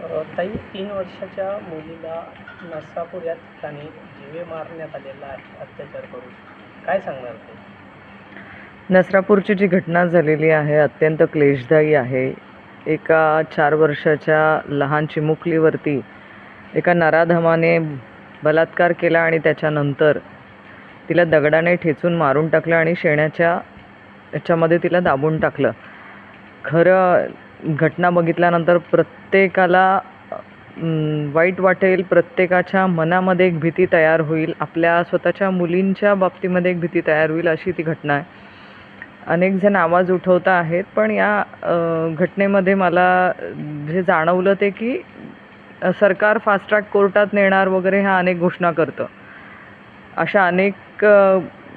ताई 3 वर्षाच्या मुलीला नसापूर या ठिकाणी जीवे मारण्यात आलेला आहे अत्याचार करून. काय सांगणार ते? नसरापूरची जी घटना झालेली आहे अत्यंत क्लेशदायी आहे. एका 4 वर्षाच्या लहान चिमुकलीवरती एका नराधमाने बलात्कार केला आणि त्याच्यानंतर तिला दगडाने ठेचून मारून टाकलं आणि शेणाच्या याच्यामध्ये तिला दाबून टाकलं. खरं घटना बघितल्यानंतर प्रत्येकाला वाईट वाटेल, प्रत्येकाच्या मनामध्ये एक भीती तयार होईल, आपल्या स्वतःच्या मुलींच्या बाबतीमध्ये एक भीती तयार होईल अशी ती घटना आहे. अनेक जण आवाज उठवत आहेत, पण या घटनेमध्ये मला जे जाणवलं ते की सरकार फास्ट ट्रॅक कोर्टात नेणार वगैरे ह्या अनेक घोषणा करतं. अशा अनेक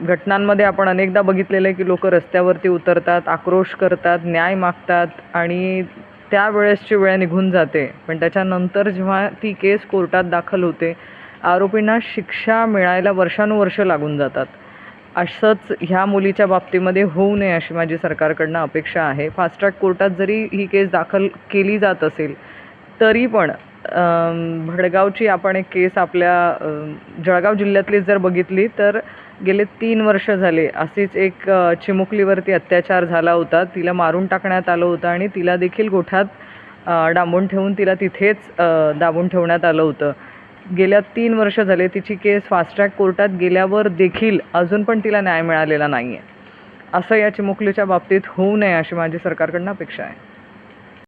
घटनांमध्ये आपण अनेकदा बघितलेलं आहे की लोक रस्त्यावरती उतरतात, आक्रोश करतात, न्याय मागतात आणि त्यावेळेसची वेळ निघून जाते. पण त्याच्यानंतर जेव्हा ती केस कोर्टात दाखल होते, आरोपींना शिक्षा मिळायला वर्षानुवर्ष लागून जातात. असंच ह्या मुलीच्या बाबतीमध्ये होऊ नये अशी माझी सरकारकडनं अपेक्षा आहे. फास्ट ट्रॅक कोर्टात जरी ही केस दाखल केली जात असेल तरी पण भडगावची आपण एक केस आपल्या जळगाव जिल्ह्यातली जर बघितली तर गेले 3 वर्ष झाले अशीच एक चिमुकलीवरती अत्याचार झाला होता. तिला मारून टाकण्यात आलं होतं आणि तिला देखील गोठ्यात डांबून ठेवून तिला तिथेच दाबून ठेवण्यात आलं होतं. गेल्या 3 वर्ष झाले तिची केस फास्ट ट्रॅक कोर्टात गेल्यावर देखील अजून पण तिला न्याय मिळालेला नाही आहे. असं या चिमुकलीच्या बाबतीत होऊ नये अशी माझी सरकारकडनं अपेक्षा आहे.